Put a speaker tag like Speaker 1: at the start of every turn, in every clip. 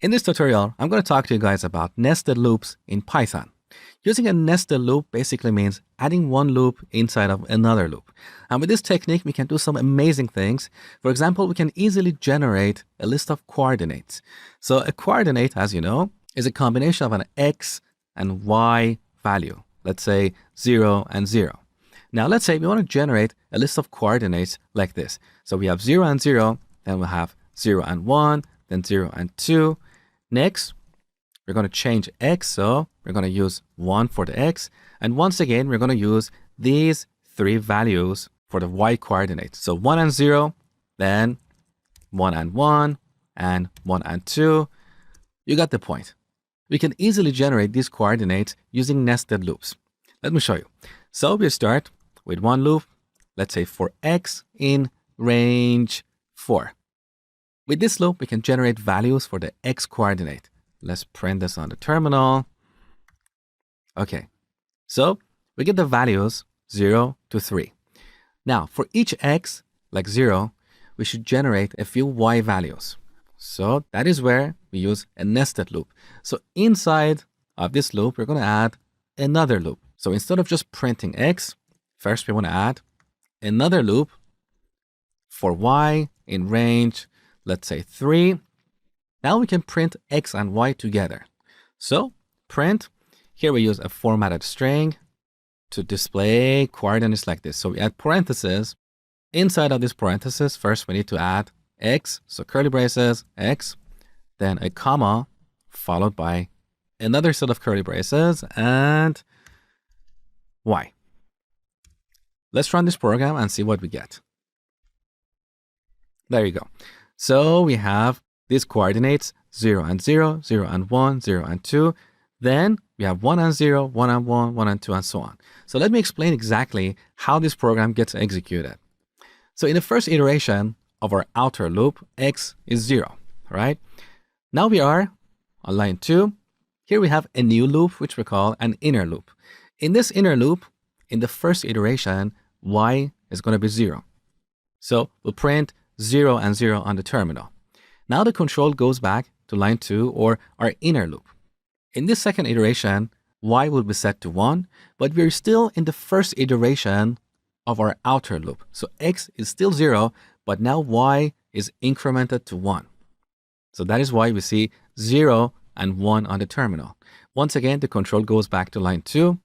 Speaker 1: In this tutorial, I'm going to talk to you guys about nested loops in Python. Using a nested loop basically means adding one loop inside of another loop. And with this technique, we can do some amazing things. For example, we can easily generate a list of coordinates. So a coordinate, as you know, is a combination of an x and y value. Let's say 0 and 0. Now, let's say we want to generate a list of coordinates like this. So we have 0 and 0, then we'll have 0 and 1, then 0 and 2. Next, we're going to change x, so we're going to use 1 for the x. And once again, we're going to use these three values for the y coordinates. So 1 and 0, then 1 and 1, and 1 and 2. You got the point. We can easily generate these coordinates using nested loops. Let me show you. So we start with one loop, let's say for x in range 4. With this loop, we can generate values for the x coordinate. Let's print this on the terminal. Okay, so we get the values 0 to 3. Now, for each x, like 0, we should generate a few y values. So that is where we use a nested loop. So inside of this loop, we're going to add another loop. So instead of just printing x, first we want to add another loop for y in range, let's say 3. Now we can print x and y together. So print, here we use a formatted string to display coordinates like this. So we add parentheses. Inside of this parentheses, first we need to add x, so curly braces, x, then a comma, followed by another set of curly braces, and y. Let's run this program and see what we get. There you go. So we have these coordinates 0 and 0, 0 and 1, 0 and 2. Then we have 1 and 0, 1 and 1, 1 and 2, and so on. So let me explain exactly how this program gets executed. So in the first iteration of our outer loop, x is 0, right? Now we are on line 2. Here we have a new loop, which we call an inner loop. In this inner loop, in the first iteration, y is going to be 0. So we'll print 0 and 0 on the terminal. Now the control goes back to line 2 or our inner loop. In this second iteration, y will be set to 1, but we're still in the first iteration of our outer loop. So x is still 0, but now y is incremented to 1. So that is why we see 0 and 1 on the terminal. Once again, the control goes back to line 2.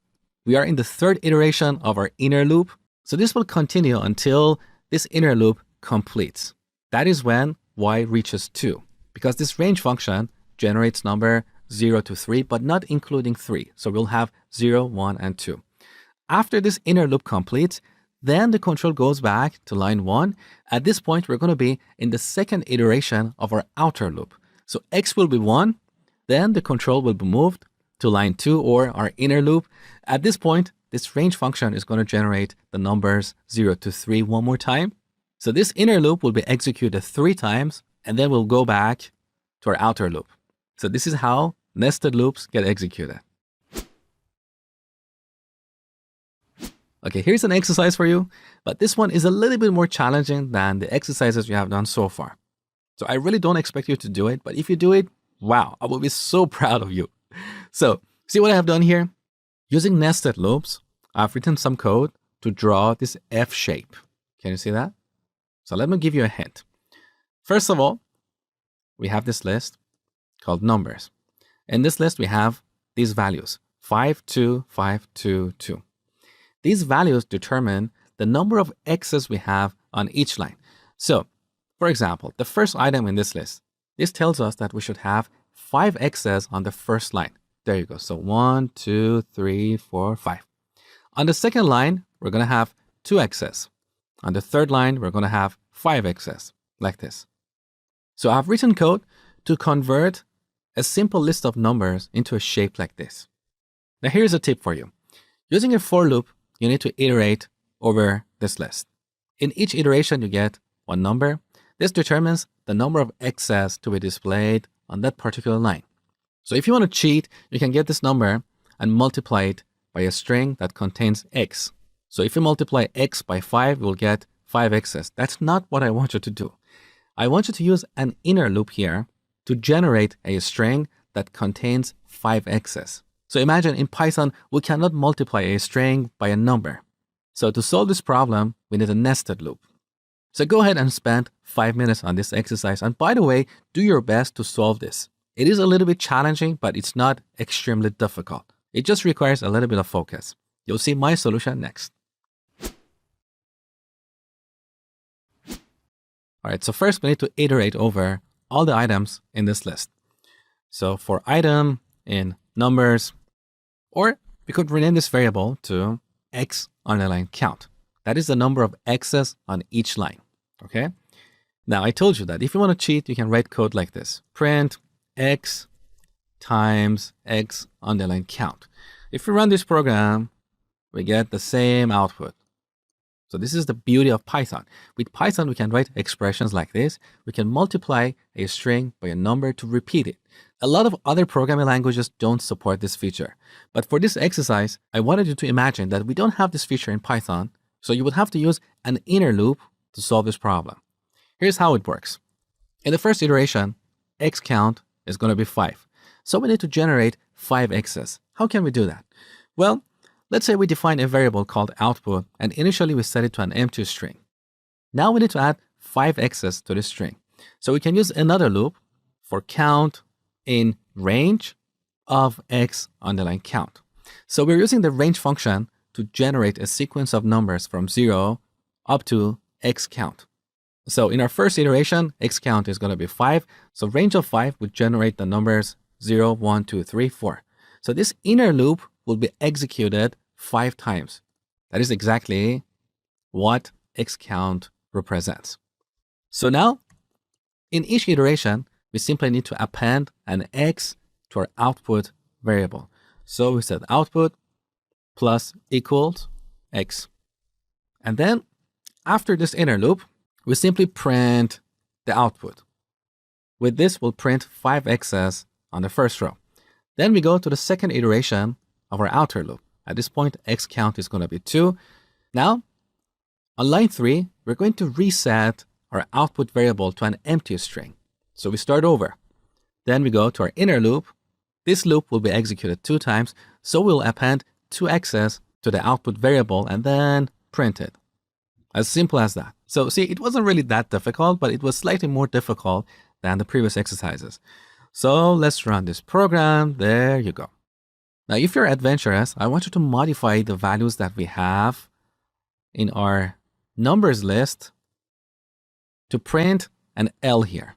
Speaker 1: We are in the third iteration of our inner loop. So this will continue until this inner loop completes. That is when y reaches 2, because this range function generates number 0 to 3, but not including 3. So we'll have 0, 1, and 2. After this inner loop completes, then the control goes back to line 1. At this point, we're going to be in the second iteration of our outer loop. So x will be 1, then the control will be moved to line 2 or our inner loop. At this point, this range function is going to generate the numbers 0 to 3 one more time. So this inner loop will be executed 3 times, and then we'll go back to our outer loop. So this is how nested loops get executed. Okay, here's an exercise for you, but this one is a little bit more challenging than the exercises you have done so far. So I really don't expect you to do it, but if you do it, wow, I will be so proud of you. So see what I have done here? Using nested loops, I've written some code to draw this F shape. Can you see that? So let me give you a hint. First of all, we have this list called numbers. In this list, we have these values, 5, 2, 5, 2, 2. These values determine the number of x's we have on each line. So, for example, the first item in this list, this tells us that we should have 5 x's on the first line. There you go. So 1, 2, 3, 4, 5. On the second line, we're going to have 2 x's. On the third line, we're going to have 5 x's, like this. So I've written code to convert a simple list of numbers into a shape like this. Now here's a tip for you. Using a for loop, you need to iterate over this list. In each iteration, you get one number. This determines the number of x's to be displayed on that particular line. So if you want to cheat, you can get this number and multiply it by a string that contains x. So if you multiply x by 5, you'll get 5x's. That's not what I want you to do. I want you to use an inner loop here to generate a string that contains 5x's. So imagine in Python, we cannot multiply a string by a number. So to solve this problem, we need a nested loop. So go ahead and spend 5 minutes on this exercise. And by the way, do your best to solve this. It is a little bit challenging, but it's not extremely difficult. It just requires a little bit of focus. You'll see my solution next. All right, so first we need to iterate over all the items in this list. So for item in numbers, or we could rename this variable to x_count. That is the number of x's on each line, okay? Now I told you that if you want to cheat, you can write code like this. Print x times x_count. If we run this program, we get the same output. So this is the beauty of Python. With Python, we can write expressions like this. We can multiply a string by a number to repeat it. A lot of other programming languages don't support this feature. But for this exercise, I wanted you to imagine that we don't have this feature in Python, so you would have to use an inner loop to solve this problem. Here's how it works. In the first iteration, x count is going to be 5. So we need to generate 5x's. How can we do that? Well, let's say we define a variable called output, and initially we set it to an empty string. Now we need to add 5x's to this string. So we can use another loop for count in range of x_count. So we're using the range function to generate a sequence of numbers from 0 up to x count. So in our first iteration, x count is going to be 5. So range of 5 would generate the numbers 0, 1, 2, 3, 4. So this inner loop will be executed 5 times. That is exactly what x count represents. So now, in each iteration, we simply need to append an x to our output variable. So we said output plus equals x. And then, after this inner loop, we simply print the output. With this, we'll print 5x's on the first row. Then we go to the second iteration of our outer loop. At this point, x count is going to be 2. Now, on line 3, we're going to reset our output variable to an empty string. So we start over. Then we go to our inner loop. This loop will be executed 2 times, so we'll append 2x's to the output variable and then print it. As simple as that. So see, it wasn't really that difficult, but it was slightly more difficult than the previous exercises. So let's run this program. There you go. Now, if you're adventurous, I want you to modify the values that we have in our numbers list to print an L here.